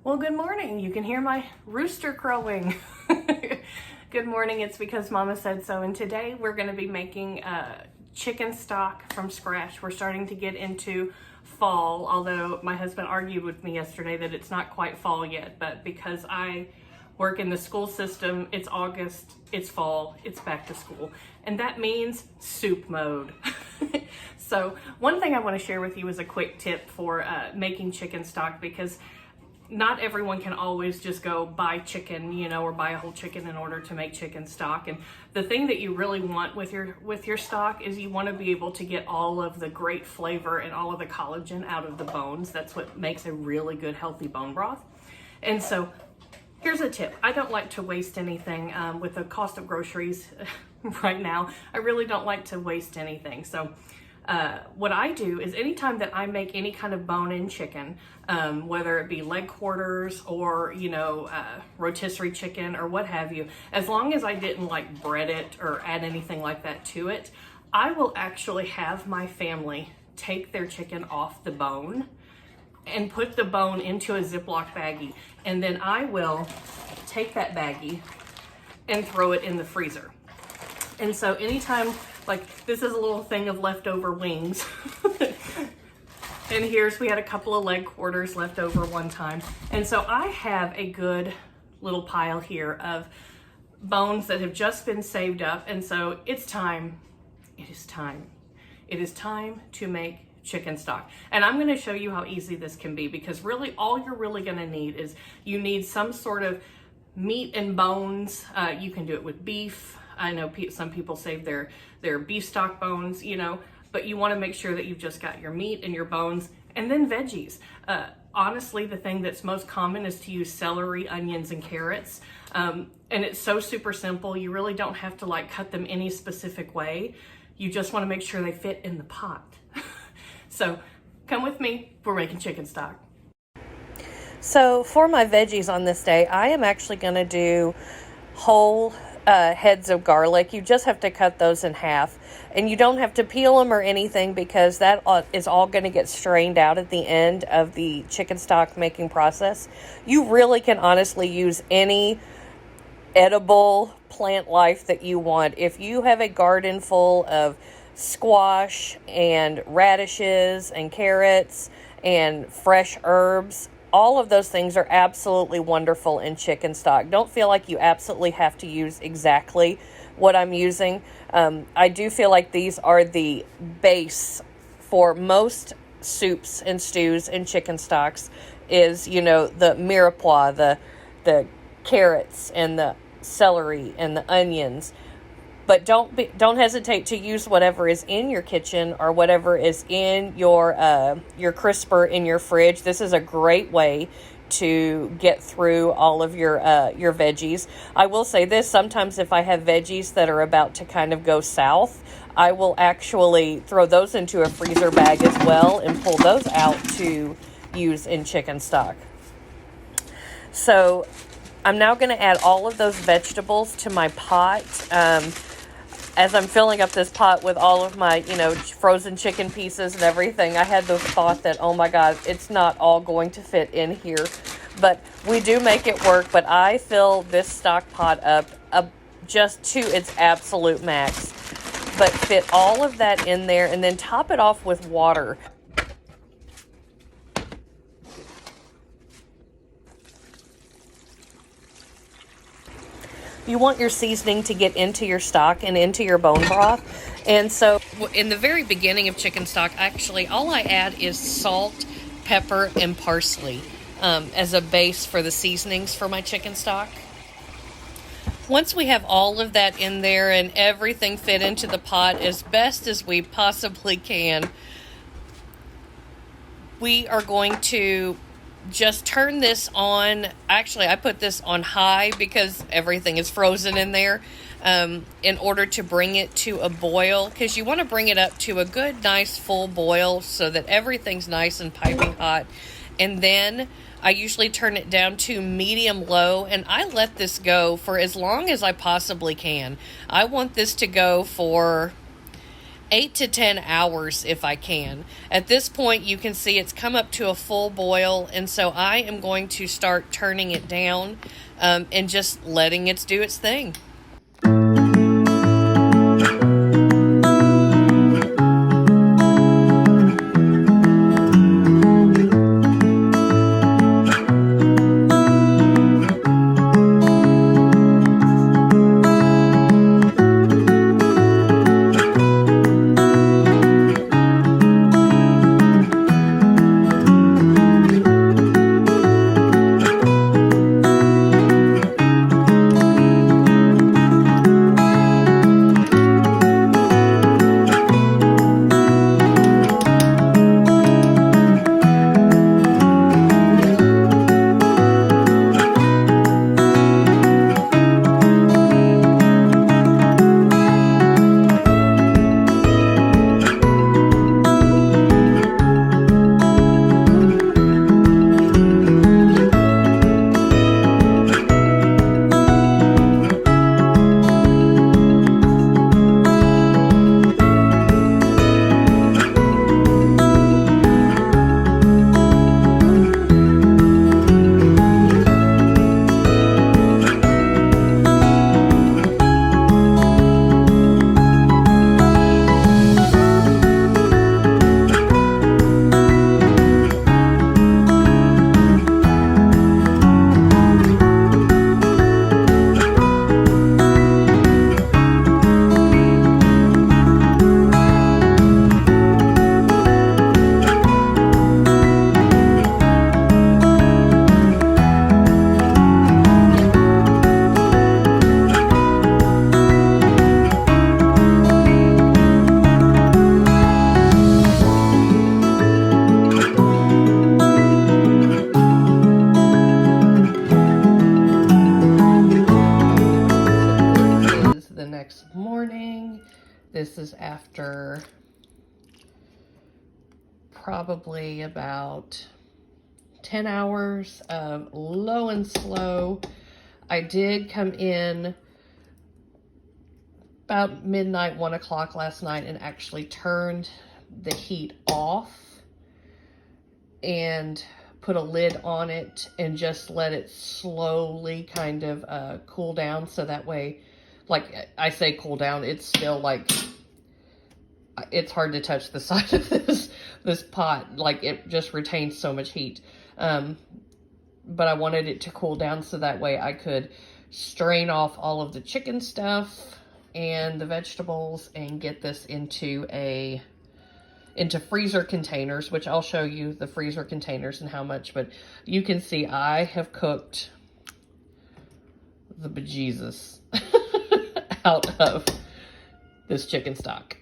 Well, good morning. You can hear my rooster crowing. Good morning. It's because Mama said so. And today we're going to be making chicken stock from scratch. We're starting to get into fall, although my husband argued with me yesterday that it's not quite fall yet. But because I work in the school system, it's August, it's fall, it's back to school. And that means soup mode. So one thing I want to share with you is a quick tip for making chicken stock, because not everyone can always just go buy chicken, or buy a whole chicken in order to make chicken stock. And the thing that you really want with your stock is you want to be able to get all of the great flavor and all of the collagen out of the bones. That's what makes a really good, healthy bone broth. And so here's a tip. I don't like to waste anything with the cost of groceries right now. I really don't like to waste anything. So what I do is anytime that I make any kind of bone-in chicken, whether it be leg quarters or, rotisserie chicken or what have you, as long as I didn't like bread it or add anything like that to it, I will actually have my family take their chicken off the bone and put the bone into a Ziploc baggie. And then I will take that baggie and throw it in the freezer. And so anytime, like this is a little thing of leftover wings. And we had a couple of leg quarters left over one time. And so I have a good little pile here of bones that have just been saved up. And so it's time. It is time. It is time to make chicken stock. And I'm going to show you how easy this can be, because really all you're really going to need is you need some sort of meat and bones. You can do it with beef. I know some people save their beef stock bones, but you want to make sure that you've just got your meat and your bones, and then veggies. Honestly, the thing that's most common is to use celery, onions, and carrots. And it's so super simple. You really don't have to cut them any specific way. You just want to make sure they fit in the pot. So come with me, we're making chicken stock. So for my veggies on this day, I am actually going to do whole heads of garlic. You just have to cut those in half, and you don't have to peel them or anything, because that is all going to get strained out at the end of the chicken stock making process. You really can honestly use any edible plant life that you want. If you have a garden full of squash and radishes and carrots and fresh herbs, all of those things are absolutely wonderful in chicken stock. Don't feel like you absolutely have to use exactly what I'm using. I do feel like these are the base for most soups and stews and chicken stocks is, the mirepoix, the carrots and the celery and the onions. But don't hesitate to use whatever is in your kitchen or whatever is in your crisper in your fridge. This is a great way to get through all of your veggies. I will say this, sometimes if I have veggies that are about to kind of go south, I will actually throw those into a freezer bag as well and pull those out to use in chicken stock. So I'm now going to add all of those vegetables to my pot. As I'm filling up this pot with all of my, frozen chicken pieces and everything, I had the thought that, oh my God, it's not all going to fit in here. But we do make it work. But I fill this stock pot up just to its absolute max. But fit all of that in there and then top it off with water. You want your seasoning to get into your stock and into your bone broth. And so in the very beginning of chicken stock, actually, all I add is salt, pepper, and parsley as a base for the seasonings for my chicken stock. Once we have all of that in there and everything fit into the pot as best as we possibly can, we are going to just turn this on. Actually, I put this on high because everything is frozen in there, in order to bring it to a boil, because you want to bring it up to a good, nice, full boil so that everything's nice and piping hot. And then I usually turn it down to medium-low, and I let this go for as long as I possibly can. I want this to go for 8 to 10 hours if I can. At this point, you can see it's come up to a full boil, and so I am going to start turning it down and just letting it do its thing. Next morning. This is after probably about 10 hours of low and slow. I did come in about midnight, 1 o'clock last night and actually turned the heat off and put a lid on it and just let it slowly kind of cool down, so that way, like I say cool down, it's still like, it's hard to touch the side of this pot. Like, it just retains so much heat. But I wanted it to cool down so that way I could strain off all of the chicken stuff and the vegetables and get this into freezer containers, which I'll show you the freezer containers and how much. But you can see I have cooked the bejesus out of this chicken stock.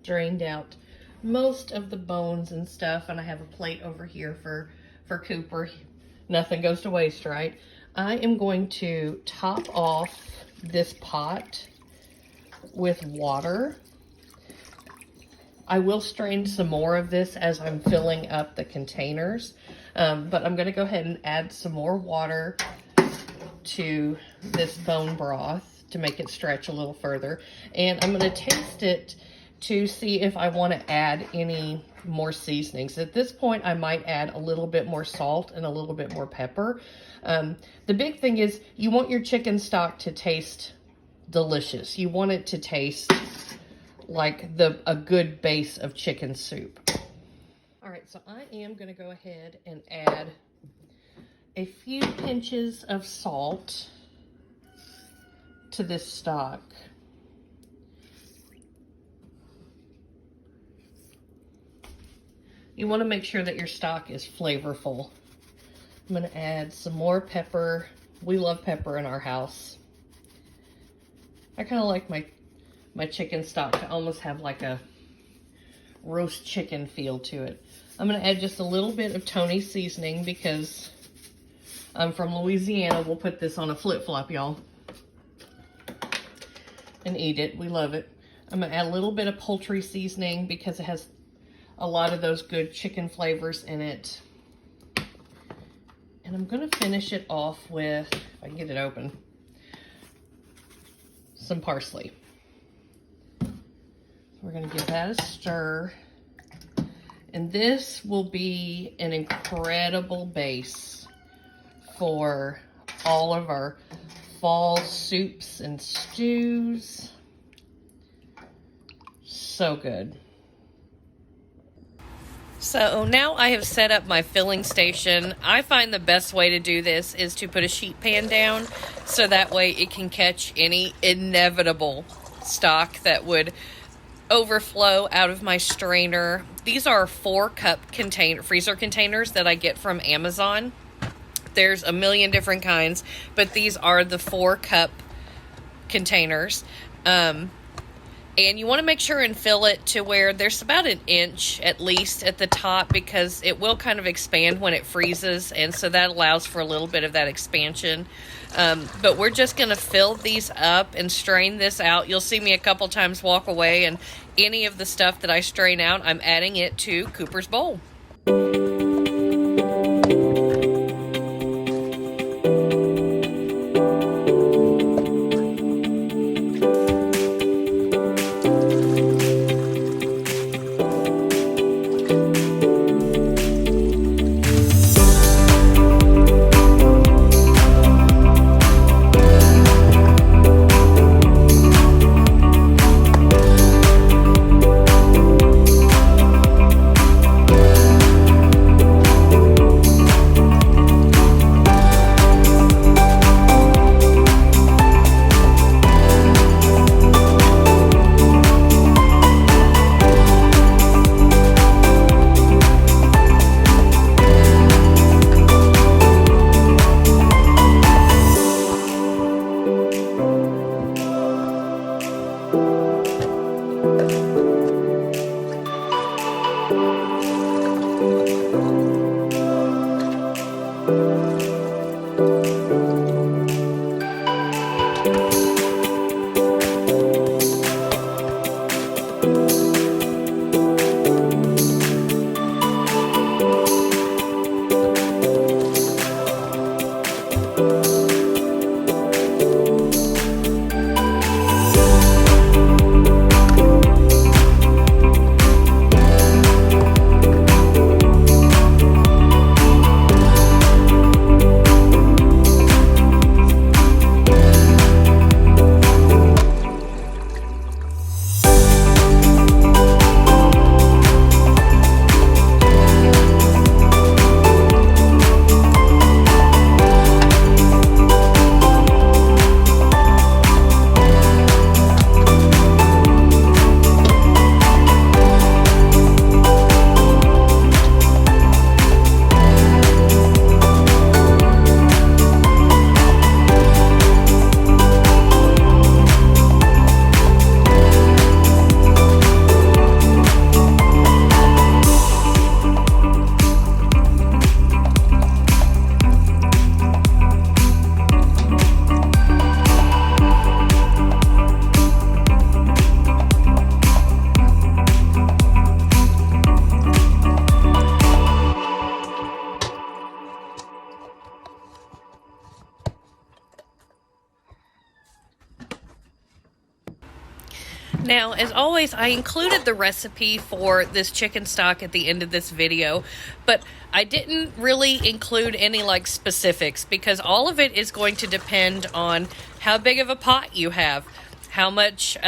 Drained out most of the bones and stuff, and I have a plate over here for Cooper. Nothing goes to waste, right? I am going to top off this pot with water. I will strain some more of this as I'm filling up the containers, but I'm going to go ahead and add some more water to this bone broth to make it stretch a little further. And I'm going to taste it to see if I want to add any more seasonings. At this point, I might add a little bit more salt and a little bit more pepper. The big thing is you want your chicken stock to taste delicious. You want it to taste like a good base of chicken soup. All right, so I am going to go ahead and add a few pinches of salt to this stock. You want to make sure that your stock is flavorful. I'm going to add some more pepper. We love pepper in our house. I kind of like my chicken stock to almost have like a roast chicken feel to it. I'm going to add just a little bit of Tony's seasoning because I'm from Louisiana. We'll put this on a flip-flop, y'all, and eat it. We love it. I'm going to add a little bit of poultry seasoning because it has a lot of those good chicken flavors in it. And I'm going to finish it off with, if I can get it open, some parsley. We're We're going to give that a stir. And this will be an incredible base for all of our fall soups and stews. So good. So now I have set up my filling station. I find the best way to do this is to put a sheet pan down so that way it can catch any inevitable stock that would overflow out of my strainer. These are 4-cup freezer containers that I get from Amazon. There's a million different kinds, but these are the 4-cup containers. And you want to make sure and fill it to where there's about an inch at least at the top, because it will kind of expand when it freezes, and so that allows for a little bit of that expansion. But we're just going to fill these up and strain this out. You'll see me a couple times walk away, and any of the stuff that I strain out, I'm adding it to Cooper's bowl. Now, as always, I included the recipe for this chicken stock at the end of this video, but I didn't really include any specifics because all of it is going to depend on how big of a pot you have, how much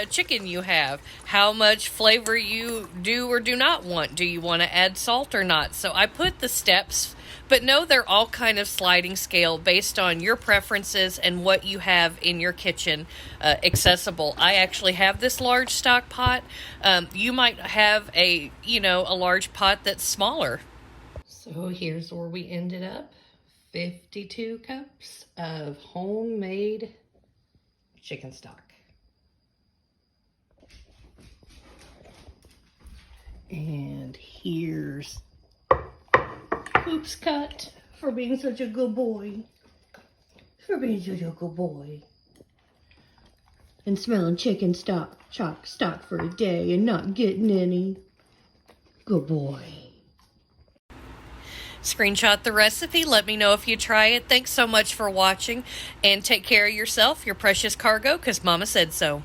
chicken you have, how much flavor you do or do not want. Do you want to add salt or not? So I put the steps, but no, they're all kind of sliding scale based on your preferences and what you have in your kitchen accessible. I actually have this large stock pot. You might have a large pot that's smaller. So here's where we ended up. 52 cups of homemade chicken stock. And here's Coop's cut for being such a good boy. And smelling chicken stock for a day and not getting any. Good boy. Screenshot the recipe. Let me know if you try it. Thanks so much for watching. And take care of yourself, your precious cargo, because Mama said so.